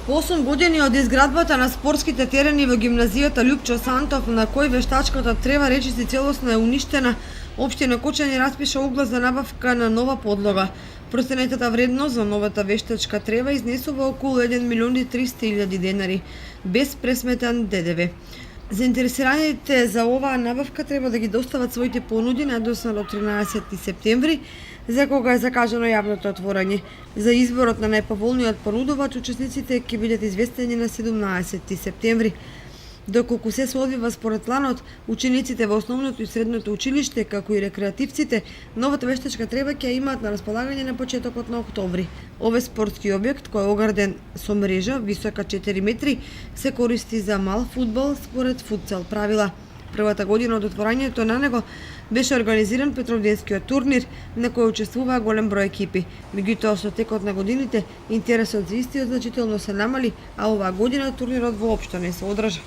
По 8 години од изградбата на спортските терени во гимназијата Љупчо Сантов, на кој вештачката трева речиси целосно е уништена, општина Кочани распиша оглас за набавка на нова подлога. Проценетата вредност за новата вештачка трева изнесува околу 1.300.000 денари, без пресметан ДДВ. Заинтересираните за оваа набавка треба да ги достават своите понуди надосно до 13 септември, за кога е закажано јавното отворање. За изборот на најповолниот понудувач, учесниците ќе бидат известени на 17 септември. Доколку се одвива според планот, учениците во основното и средното училиште, како и рекреативците, новата вештачка трева ќе имаат на располагање на почетокот на октомври. Овој спортски објект, кој е ограден со мрежа висока 4 метри, се користи за мал фудбал според футсал правила. Првата година од отворањето на него беше организиран Петровденскиот турнир, на кој учествуваа голем број екипи. Меѓутоа, со текот на годините, интересот за истиот значително се намали, а оваа година турнирот воопшто не се одржа.